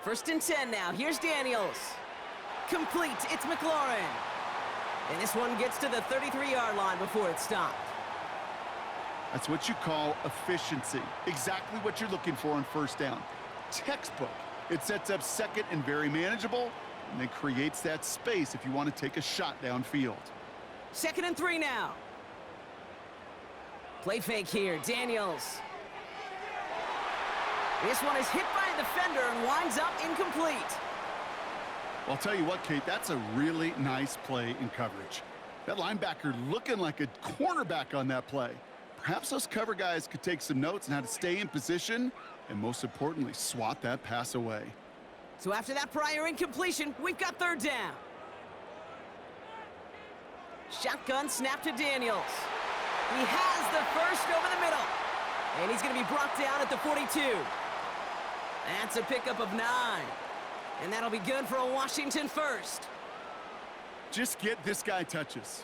First and 10 now. Here's Daniels. Complete. It's McLaurin. And this one gets to the 33-yard line before it's stopped. That's what you call efficiency. Exactly what you're looking for on first down. Textbook. It sets up second and very manageable, and then creates that space if you want to take a shot downfield. 2nd and 3 now. Play fake here. Daniels. This one is hit by a defender and winds up incomplete. Well, I'll tell you what, Kate, that's a really nice play in coverage. That linebacker looking like a cornerback on that play. Perhaps those cover guys could take some notes on how to stay in position and, most importantly, swat that pass away. So after that prior incompletion, we've got 3rd down. Shotgun snap to Daniels. He has the first over the middle. And he's going to be brought down at the 42. That's a pickup of 9. And that'll be good for a Washington first. Just get this guy touches.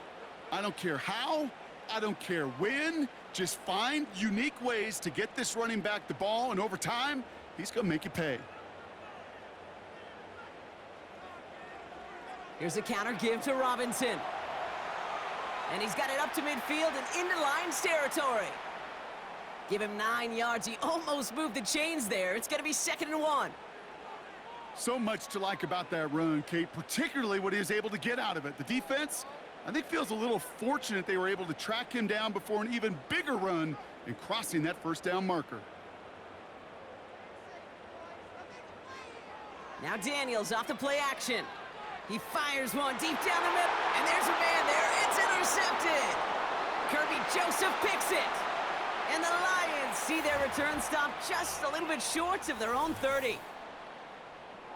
I don't care how, I don't care when. Just find unique ways to get this running back the ball, and over time, he's going to make you pay. Here's a counter give to Robinson. And he's got it up to midfield and into Lions territory. Give him 9 yards. He almost moved the chains there. It's going to be 2nd and 1. So much to like about that run, Kate, particularly what he was able to get out of it. The defense, I think, feels a little fortunate they were able to track him down before an even bigger run and crossing that first down marker. Now Daniels off the play action. He fires one deep down the middle, and there's a man there. It's intercepted. Kirby Joseph picks it. And the Lions see their return stop just a little bit short of their own 30.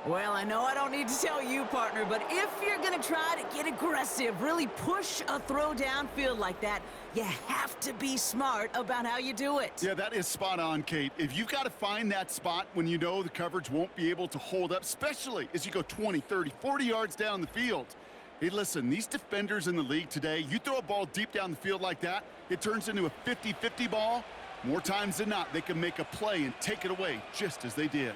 Well, I know I don't need to tell you, partner, but if you're going to try to get aggressive, really push a throw downfield like that, you have to be smart about how you do it. Yeah, that is spot on, Kate. If you've got to find that spot when you know the coverage won't be able to hold up, especially as you go 20, 30, 40 yards down the field. Hey, listen, these defenders in the league today, you throw a ball deep down the field like that, it turns into a 50-50 ball. More times than not, they can make a play and take it away, just as they did.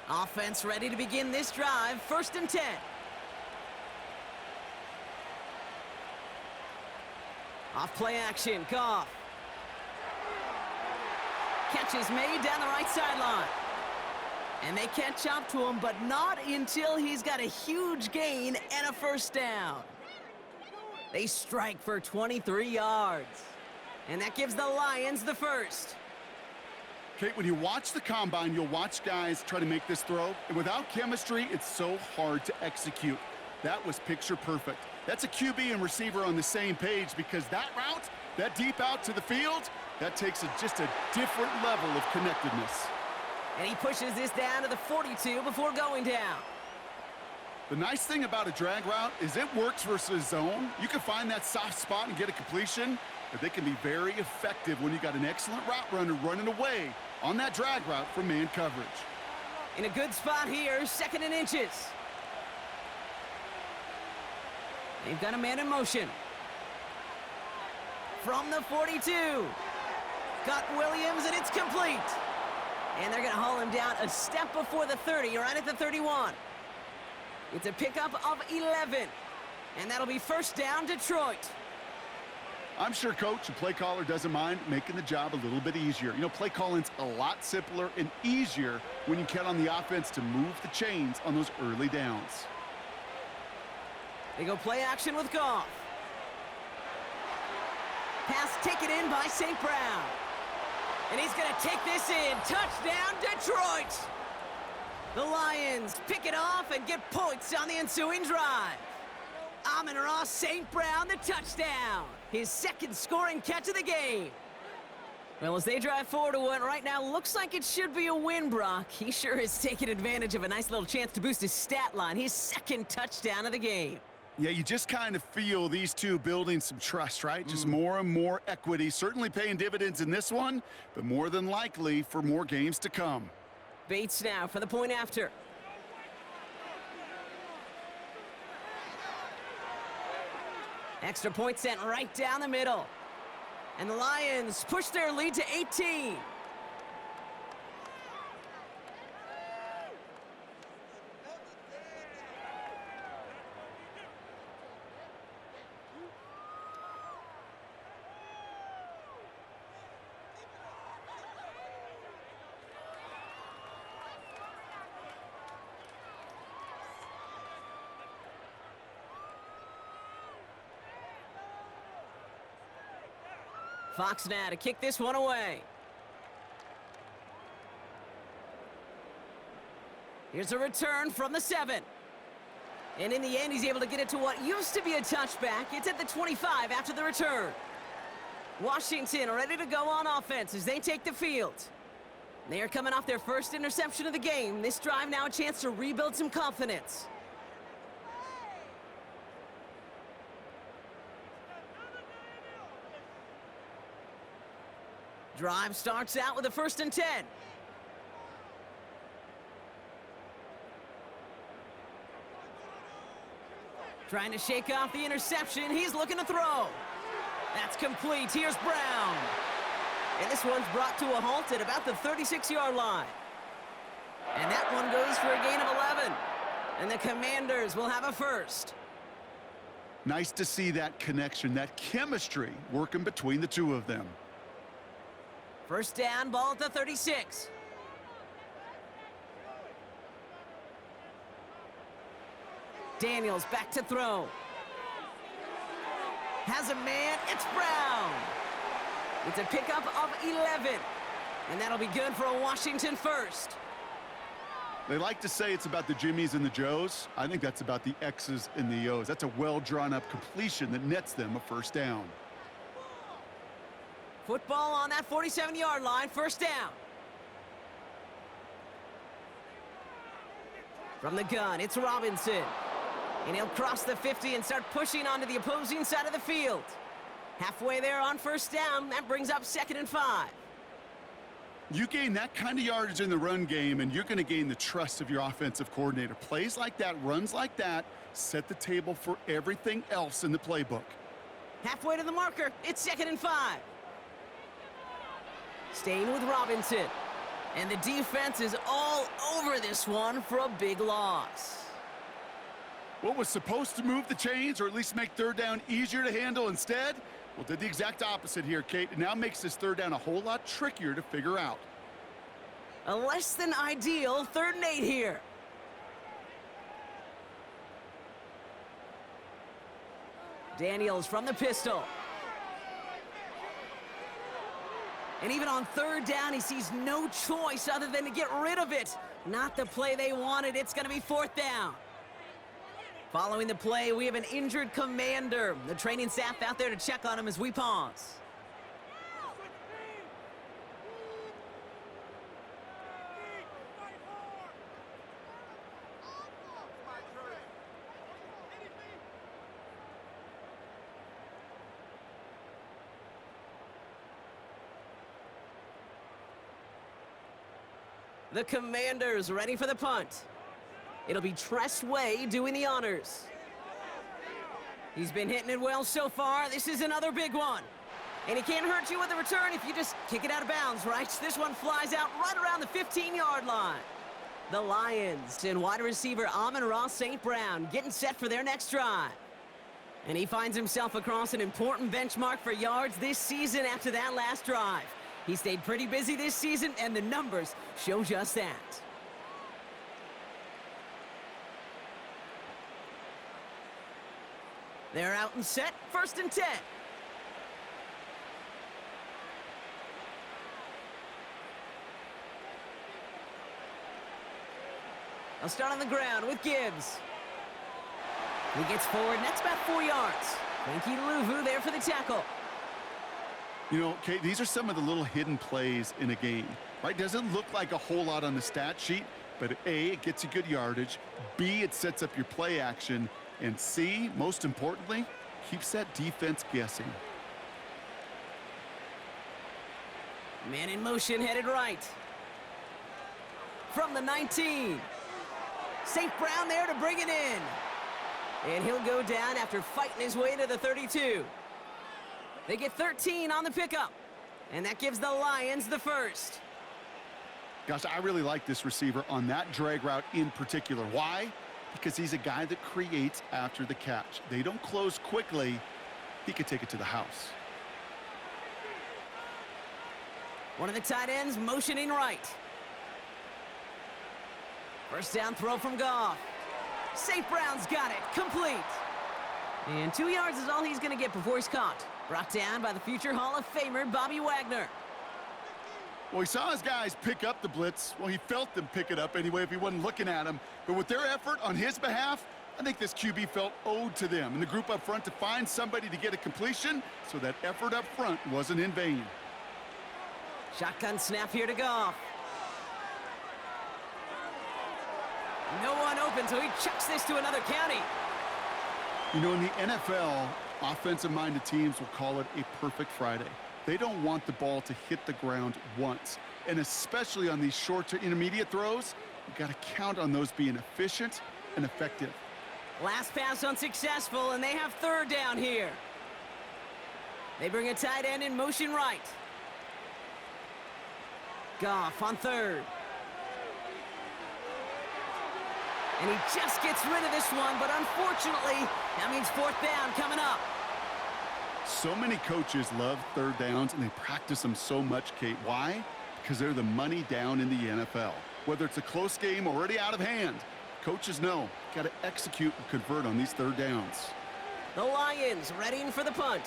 Offense ready to begin this drive. 1st and 10. Off play action. Goff. Catch is made down the right sideline. And they catch up to him, but not until he's got a huge gain and a first down. They strike for 23 yards. And that gives the Lions the first. Kate, when you watch the combine, you'll watch guys try to make this throw, and without chemistry, it's so hard to execute. That was picture perfect. That's a QB and receiver on the same page, because that route, that deep out to the field, that takes just a different level of connectedness. And he pushes this down to the 42 before going down. The nice thing about a drag route is it works versus zone. You can find that soft spot and get a completion, but they can be very effective when you got an excellent route runner running away on that drag route from man coverage. In a good spot here, 2nd and inches. They've got a man in motion. From the 42. Got Williams, and it's complete. And they're going to haul him down a step before the 30, right at the 31. It's a pickup of 11. And that'll be first down, Detroit. I'm sure coach and play caller doesn't mind making the job a little bit easier. You know, play calling's a lot simpler and easier when you count on the offense to move the chains on those early downs. They go play action with Goff. Pass taken in by St. Brown. And he's going to take this in. Touchdown, Detroit! The Lions pick it off and get points on the ensuing drive. Amon-Ra St. Brown, the touchdown. His 2nd scoring catch of the game. Well, as they drive forward to what right now looks like it should be a win, Brock. He sure is taking advantage of a nice little chance to boost his stat line. His 2nd touchdown of the game. Yeah, you just kind of feel these two building some trust, right? Just more and more equity. Certainly paying dividends in this one, but more than likely for more games to come. Bates now for the point after. Extra point sent right down the middle. And the Lions push their lead to 18. Fox now to kick this one away. Here's a return from the 7. And in the end, he's able to get it to what used to be a touchback. It's at the 25 after the return. Washington ready to go on offense as they take the field. They are coming off their first interception of the game. This drive now a chance to rebuild some confidence. Drive starts out with a 1st and 10. Trying to shake off the interception. He's looking to throw. That's complete. Here's Brown. And this one's brought to a halt at about the 36-yard line. And that one goes for a gain of 11. And the Commanders will have a first. Nice to see that connection, that chemistry working between the two of them. First down, ball at the 36. Daniels back to throw. Has a man, it's Brown. It's a pickup of 11. And that'll be good for a Washington first. They like to say it's about the Jimmies and the Joes. I think that's about the X's and the O's. That's a well-drawn-up completion that nets them a first down. Football on that 47-yard line, first down. From the gun, it's Robinson. And he'll cross the 50 and start pushing onto the opposing side of the field. Halfway there on first down, that brings up 2nd and 5. You gain that kind of yardage in the run game, and you're going to gain the trust of your offensive coordinator. Plays like that, runs like that, set the table for everything else in the playbook. Halfway to the marker, it's 2nd and 5. Staying with Robinson. And the defense is all over this one for a big loss. What was supposed to move the chains, or at least make third down easier to handle instead? Well, did the exact opposite here, Kate. It now makes this third down a whole lot trickier to figure out. A less than ideal 3rd and 8 here. Daniels from the pistol. And even on 3rd down, he sees no choice other than to get rid of it. Not the play they wanted. It's going to be 4th down. Following the play, we have an injured Commander. The training staff out there to check on him as we pause. The Commanders ready for the punt. It'll be Tress Way doing the honors. He's been hitting it well so far. This is another big one. And he can't hurt you with the return if you just kick it out of bounds, right? This one flies out right around the 15-yard line. The Lions and wide receiver Amon-Ra St. Brown getting set for their next drive. And he finds himself across an important benchmark for yards this season after that last drive. He stayed pretty busy this season, and the numbers show just that. They're out and set, 1st and 10. I'll start on the ground with Gibbs. He gets forward, and that's about 4 yards. Frankie Luvu there for the tackle. You know, Kate, these are some of the little hidden plays in a game, right? Doesn't look like a whole lot on the stat sheet, but A, it gets you good yardage. B, it sets up your play action. And C, most importantly, keeps that defense guessing. Man in motion, headed right. From the 19. St. Brown there to bring it in. And he'll go down after fighting his way to the 32. They get 13 on the pickup. And that gives the Lions the first. Gosh, I really like this receiver on that drag route in particular. Why? Because he's a guy that creates after the catch. They don't close quickly. He could take it to the house. One of the tight ends motioning right. First down throw from Goff. St. Brown's got it. Complete. And 2 yards is all he's going to get before he's caught. Brought down by the future Hall of Famer, Bobby Wagner. Well, he saw his guys pick up the blitz. Well, he felt them pick it up anyway if he wasn't looking at him. But with their effort on his behalf, I think this QB felt owed to them and the group up front to find somebody to get a completion, so that effort up front wasn't in vain. Shotgun snap here to Goff. No one open, so he chucks this to another county. You know, in the NFL, offensive-minded teams will call it a perfect Friday. They don't want the ball to hit the ground once. And especially on these short to intermediate throws, you've got to count on those being efficient and effective. Last pass unsuccessful, and they have third down here. They bring a tight end in motion right. Goff on third. And he just gets rid of this one, but unfortunately, that means fourth down coming up. So many coaches love third downs, and they practice them so much, Kate. Why? Because they're the money down in the NFL. Whether it's a close game already out of hand, coaches know, got to execute and convert on these third downs. The Lions readying for the punt.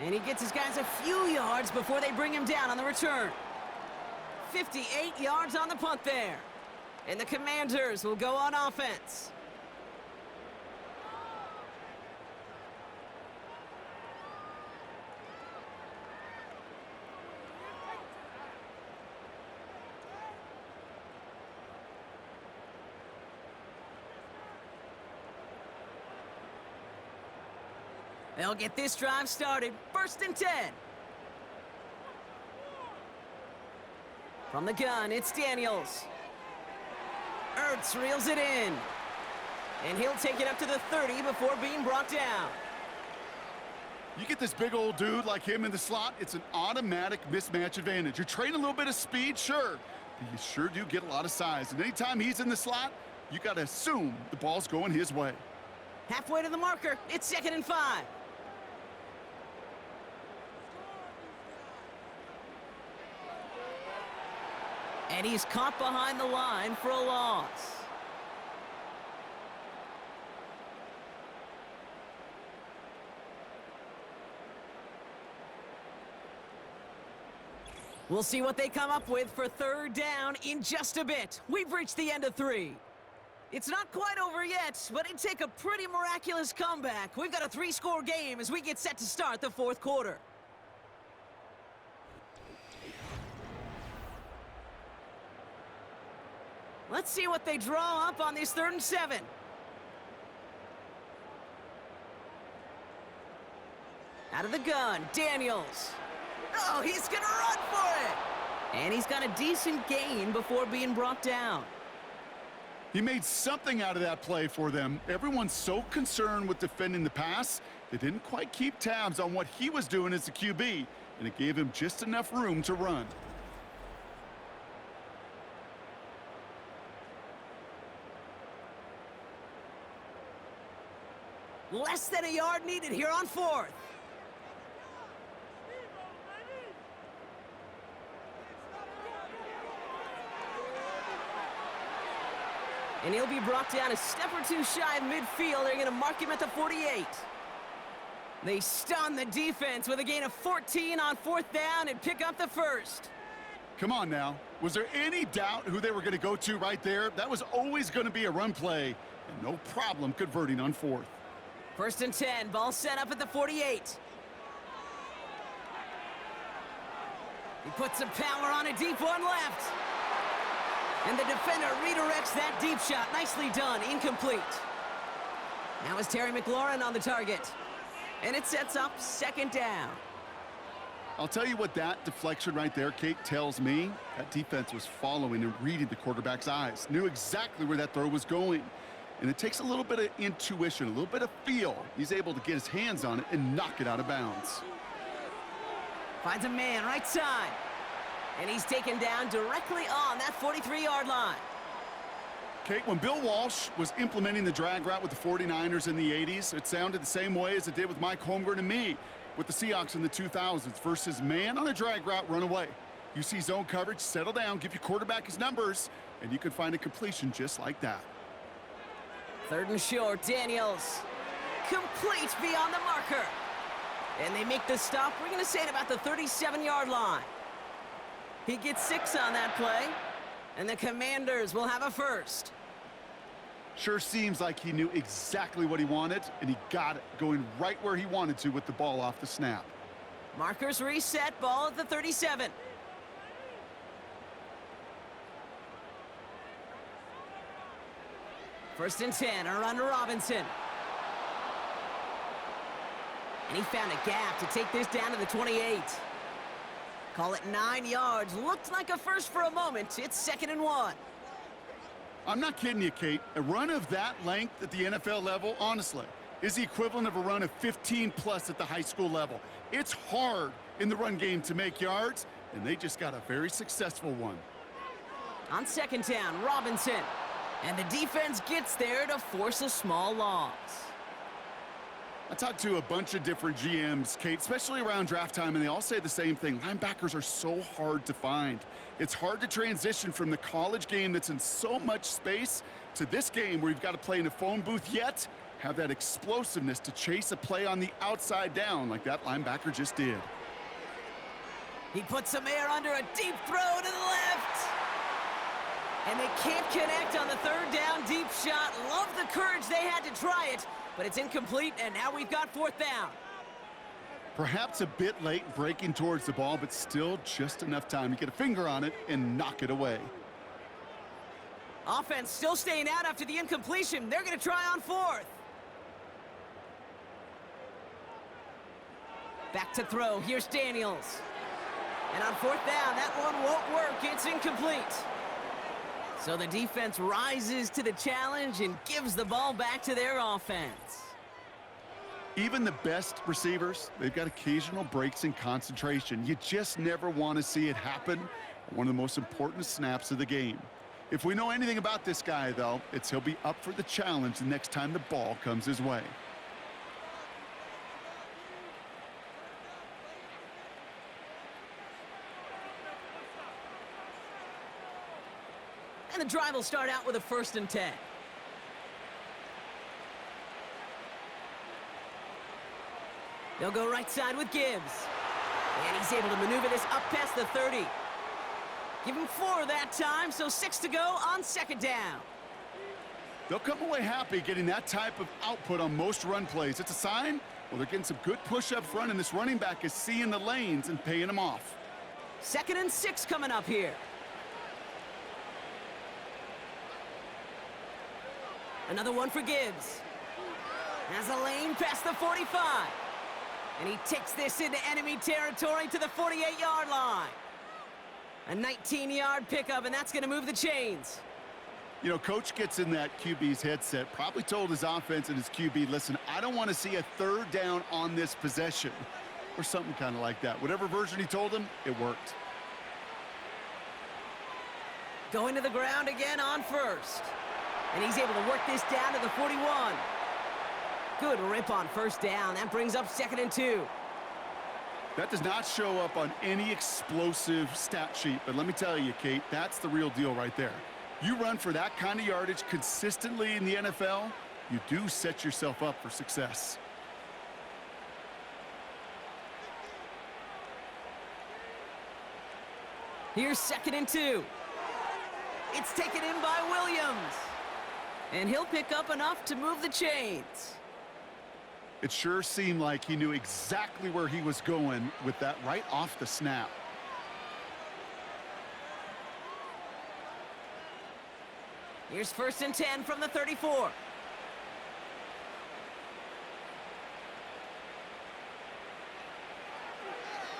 And he gets his guys a few yards before they bring him down on the return. 58 yards on the punt there. And the Commanders will go on offense. They'll get this drive started. First and 10. From the gun, it's Daniels. Ertz reels it in. And he'll take it up to the 30 before being brought down. You get this big old dude like him in the slot, it's an automatic mismatch advantage. You're trading a little bit of speed, sure, but you sure do get a lot of size. And anytime he's in the slot, you got to assume the ball's going his way. Halfway to the marker, it's 2nd and 5. And he's caught behind the line for a loss. We'll see what they come up with for third down in just a bit. We've reached the end of 3. It's not quite over yet, but it'd take a pretty miraculous comeback. We've got a 3-score game as we get set to start the 4th quarter. Let's see what they draw up on this 3rd and 7. Out of the gun, Daniels. Oh, he's gonna run for it! And he's got a decent gain before being brought down. He made something out of that play for them. Everyone's so concerned with defending the pass, they didn't quite keep tabs on what he was doing as the QB, and it gave him just enough room to run. Less than a yard needed here on 4th. And he'll be brought down a step or two shy of midfield. They're going to mark him at the 48. They stun the defense with a gain of 14 on 4th down and pick up the first. Come on now. Was there any doubt who they were going to go to right there? That was always going to be a run play, and no problem converting on 4th. 1st and 10, ball set up at the 48. He puts some power on a deep one left. And the defender redirects that deep shot. Nicely done, incomplete. Now is Terry McLaurin on the target. And it sets up 2nd down. I'll tell you what that deflection right there, Kate, tells me. That defense was following and reading the quarterback's eyes, knew exactly where that throw was going. And it takes a little bit of intuition, a little bit of feel. He's able to get his hands on it and knock it out of bounds. Finds a man right side. And he's taken down directly on that 43-yard line. Kate, when Bill Walsh was implementing the drag route with the 49ers in the 80s, it sounded the same way as it did with Mike Holmgren and me with the Seahawks in the 2000s versus man on a drag route, run away. You see zone coverage, settle down, give your quarterback his numbers, and you can find a completion just like that. 3rd and short, Daniels. Complete beyond the marker. And they make the stop, we're going to say, at about the 37-yard line. He gets 6 on that play, and the Commanders will have a first. Sure seems like he knew exactly what he wanted, and he got it, going right where he wanted to with the ball off the snap. Markers reset, ball at the 37. First and 10, a run to Robinson. And he found a gap to take this down to the 28. Call it 9 yards. Looked like a first for a moment. It's 2nd and 1. I'm not kidding you, Kate. A run of that length at the NFL level, honestly, is the equivalent of a run of 15-plus at the high school level. It's hard in the run game to make yards, and they just got a very successful one. On 2nd down, Robinson. And the defense gets there to force a small loss. I talked to a bunch of different GMs, Kate, especially around draft time, and they all say the same thing. Linebackers are so hard to find. It's hard to transition from the college game that's in so much space to this game where you've got to play in a phone booth, yet have that explosiveness to chase a play on the outside down like that linebacker just did. He puts some air under a deep throw to the left. And they can't connect on the 3rd down deep shot. Love the courage they had to try it, but it's incomplete, and now we've got 4th down. Perhaps a bit late breaking towards the ball, but still just enough time to get a finger on it and knock it away. Offense still staying out after the incompletion. They're going to try on 4th. Back to throw. Here's Daniels. And on 4th down, that one won't work. It's incomplete. So the defense rises to the challenge and gives the ball back to their offense. Even the best receivers, they've got occasional breaks in concentration. You just never want to see it happen on one of the most important snaps of the game. If we know anything about this guy, though, it's he'll be up for the challenge the next time the ball comes his way. And the drive will start out with a 1st and 10. They'll go right side with Gibbs. And he's able to maneuver this up past the 30. Give him 4 that time, so 6 to go on 2nd down. They'll come away happy getting that type of output on most run plays. It's a sign, well, they're getting some good push up front, and this running back is seeing the lanes and paying them off. 2nd and 6 coming up here. Another one for Gibbs. Has a lane past the 45. And he takes this into enemy territory to the 48-yard line. A 19-yard pickup, and that's going to move the chains. You know, coach gets in that QB's headset, probably told his offense and his QB, listen, I don't want to see a 3rd down on this possession. Or something kind of like that. Whatever version he told him, it worked. Going to the ground again on 1st. And he's able to work this down to the 41. Good rip on 1st down. That brings up 2nd and 2. That does not show up on any explosive stat sheet, but let me tell you, Kate, that's the real deal right there. You run for that kind of yardage consistently in the NFL, you do set yourself up for success. Here's 2nd and 2. It's taken in by Williams. And he'll pick up enough to move the chains. It sure seemed like he knew exactly where he was going with that right off the snap. Here's 1st and 10 from the 34.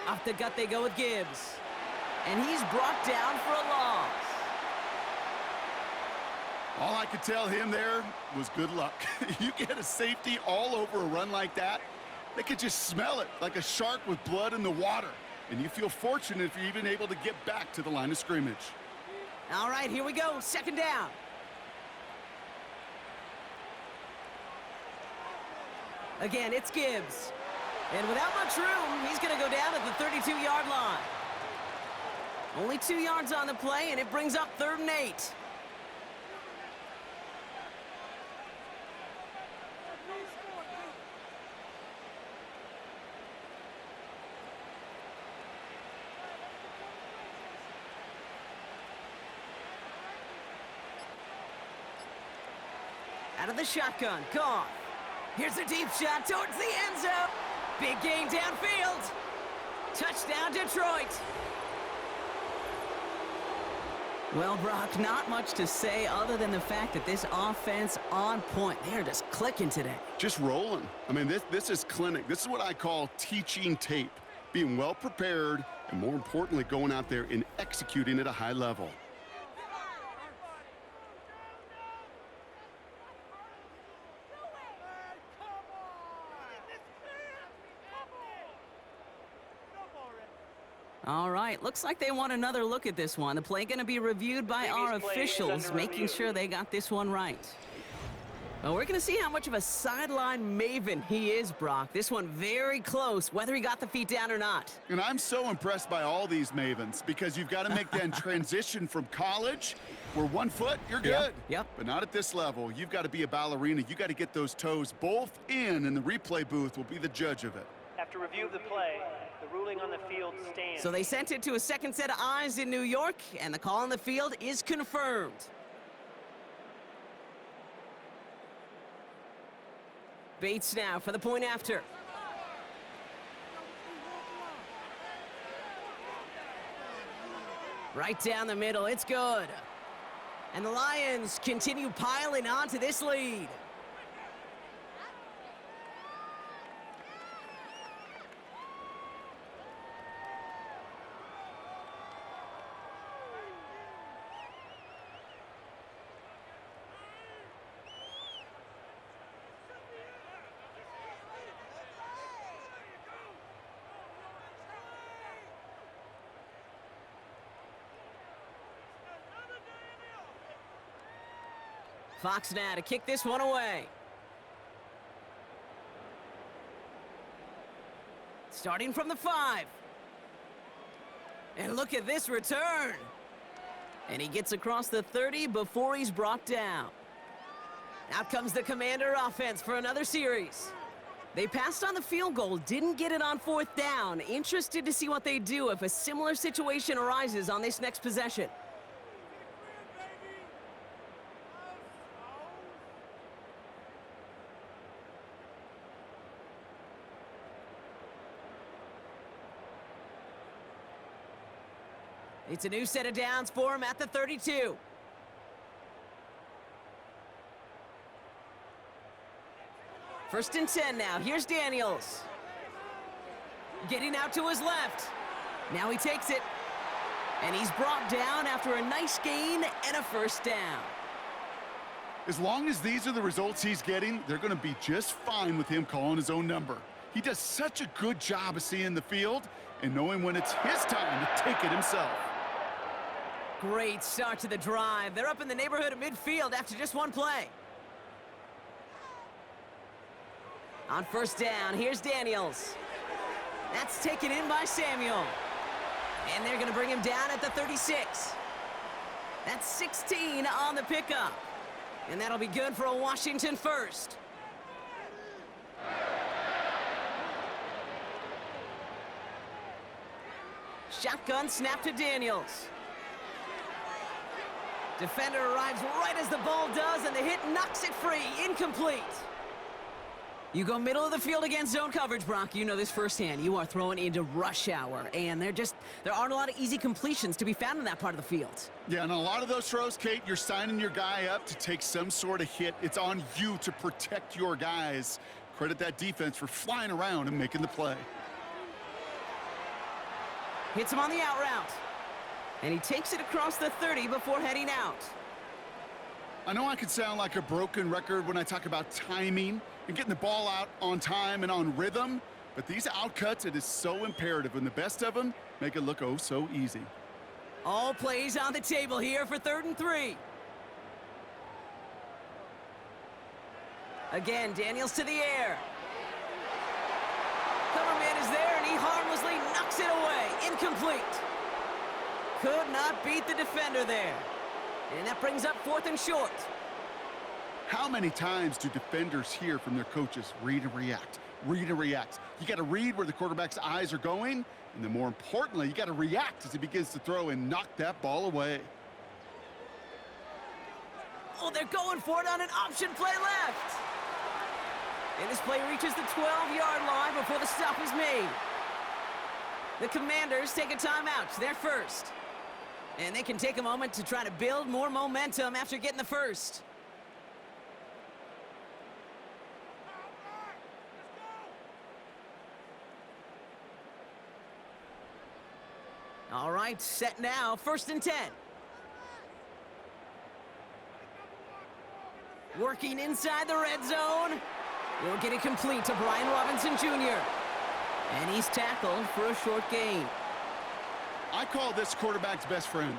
Off the gut they go with Gibbs. And he's brought down for a loss. All I could tell him there was good luck. You get a safety all over a run like that, they could just smell it like a shark with blood in the water. And you feel fortunate if you're even able to get back to the line of scrimmage. All right, here we go. Second down. Again, it's Gibbs. And without much room, he's going to go down at the 32-yard line. Only 2 yards on the play, and it brings up 3rd and 8. Out of the shotgun, Goff. Here's a deep shot towards the end zone. Big gain downfield. Touchdown, Detroit. Well, Brock, not much to say other than the fact that this offense on point. They're just clicking today. Just rolling. I mean, this is clinic. This is what I call teaching tape. Being well prepared, and more importantly, going out there and executing at a high level. All right, looks like they want another look at this one. The play going to be reviewed by our officials, making sure they got this one right. Well, we're going to see how much of a sideline maven he is, Brock. This one very close, whether he got the feet down or not. And I'm so impressed by all these mavens because you've got to make that transition from college where 1 foot, you're good. Yep. But not at this level. You've got to be a ballerina. You got to get those toes both in, and the replay booth will be the judge of it. After review of the play, the ruling on the field stands. So they sent it to a second set of eyes in New York, and the call on the field is confirmed. Bates now for the point after. Right down the middle, it's good. And the Lions continue piling onto this lead. Fox now to kick this one away. Starting from the 5. And look at this return. And he gets across the 30 before he's brought down. Out comes the Commander offense for another series. They passed on the field goal, didn't get it on 4th down. Interested to see what they do if a similar situation arises on this next possession. It's a new set of downs for him at the 32. First and 10 now. Here's Daniels. Getting out to his left. Now he takes it. And he's brought down after a nice gain and a first down. As long as these are the results he's getting, they're going to be just fine with him calling his own number. He does such a good job of seeing the field and knowing when it's his time to take it himself. Great start to the drive. They're up in the neighborhood of midfield after just one play. On first down, here's Daniels. That's taken in by Samuel. And they're going to bring him down at the 36. That's 16 on the pickup. And that'll be good for a Washington first. Shotgun snap to Daniels. Defender arrives right as the ball does, and the hit knocks it free. Incomplete. You go middle of the field against zone coverage, Brock. You know this firsthand. You are throwing into rush hour, and there aren't a lot of easy completions to be found in that part of the field. Yeah, and a lot of those throws, Kate, you're signing your guy up to take some sort of hit. It's on you to protect your guys. Credit that defense for flying around and making the play. Hits him on the out route. And he takes it across the 30 before heading out. I know I can sound like a broken record when I talk about timing and getting the ball out on time and on rhythm, but these outcuts, it is so imperative, and the best of them make it look oh so easy. All plays on the table here for 3rd and 3. Again, Daniels to the air. Cover man is there, and he harmlessly knocks it away. Incomplete. Could not beat the defender there. And that brings up 4th and short. How many times do defenders hear from their coaches, read and react, read and react? You got to read where the quarterback's eyes are going, and then more importantly, you got to react as he begins to throw and knock that ball away. Oh, they're going for it on an option play left. And this play reaches the 12-yard line before the stop is made. The Commanders take a timeout. They're first. And they can take a moment to try to build more momentum after getting the first. All right, set now, 1st and 10. Working inside the red zone. We'll get it complete to Brian Robinson Jr. And he's tackled for a short gain. I call this quarterback's best friend.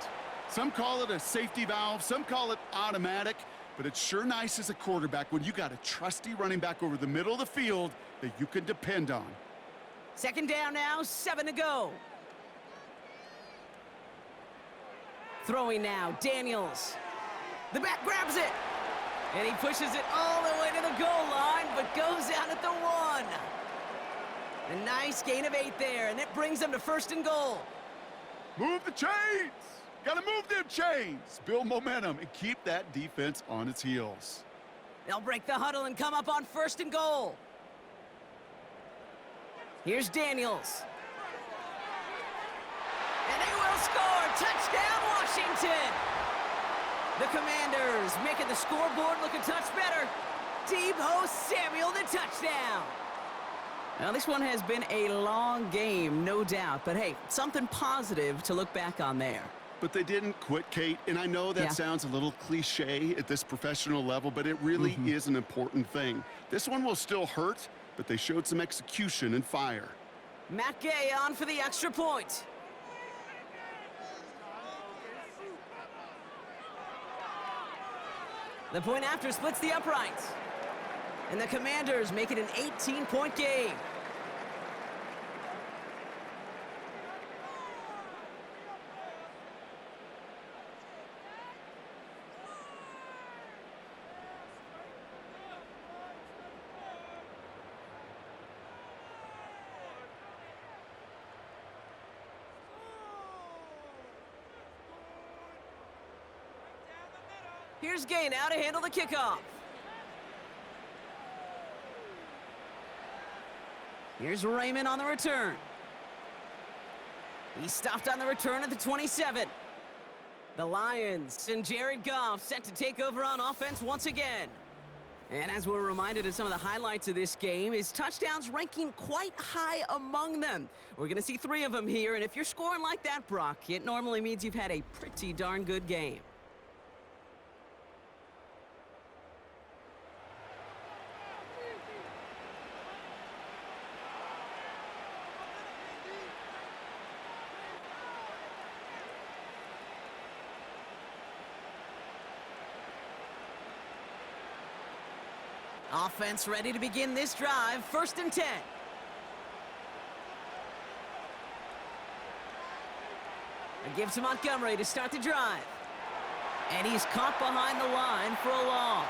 Some call it a safety valve, some call it automatic, but it's sure nice as a quarterback when you got a trusty running back over the middle of the field that you can depend on. 2nd down now, 7 to go. Throwing now, Daniels. The back grabs it. And he pushes it all the way to the goal line, but goes out at the 1. A nice gain of 8 there, and it brings them to 1st and goal. Move the chains! Gotta move them chains! Build momentum and keep that defense on its heels. They'll break the huddle and come up on 1st and goal. Here's Daniels. And they will score! Touchdown, Washington! The Commanders making the scoreboard look a touch better. Deebo Samuel, the touchdown. Now, this one has been a long game, no doubt. But, hey, something positive to look back on there. But they didn't quit, Kate, and I know that sounds a little cliche at this professional level, but it really is an important thing. This one will still hurt, but they showed some execution and fire. Matt Gay on for the extra point. The point after splits the uprights. And the Commanders make it an 18-point game. Here's Gay now to handle the kickoff. Here's Raymond on the return. He stopped on the return at the 27. The Lions and Jared Goff set to take over on offense once again. And as we're reminded of some of the highlights of this game, is touchdowns ranking quite high among them. We're going to see 3 of them here, and if you're scoring like that, Brock, it normally means you've had a pretty darn good game. Offense ready to begin this drive. 1st and 10. It gives to Montgomery to start the drive. And he's caught behind the line for a loss.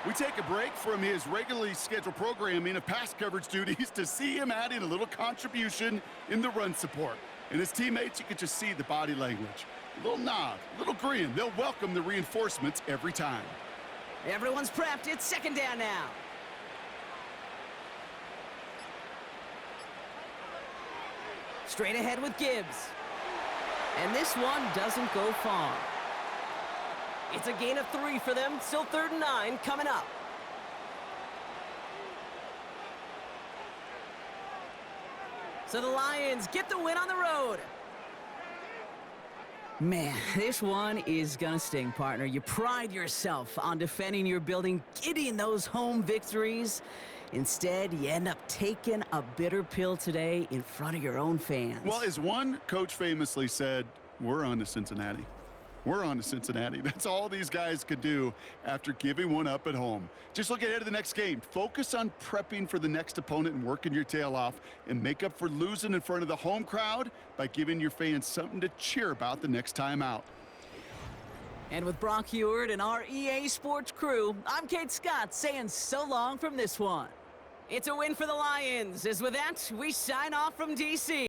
We take a break from his regularly scheduled programming of pass coverage duties to see him adding a little contribution in the run support. And his teammates, you can just see the body language. A little nod, a little grin. They'll welcome the reinforcements every time. Everyone's prepped. It's 2nd down now. Straight ahead with Gibbs. And this one doesn't go far. It's a gain of 3 for them. Still 3rd and 9 coming up. So the Lions get the win on the road. Man, this one is gonna sting, partner. You pride yourself on defending your building, getting those home victories. Instead, you end up taking a bitter pill today in front of your own fans. Well, as one coach famously said, we're on to Cincinnati. We're on to Cincinnati. That's all these guys could do after giving one up at home. Just look ahead to the next game. Focus on prepping for the next opponent and working your tail off, and make up for losing in front of the home crowd by giving your fans something to cheer about the next time out. And with Brock Heward and our EA Sports crew, I'm Kate Scott saying so long from this one. It's a win for the Lions, as with that, we sign off from D.C.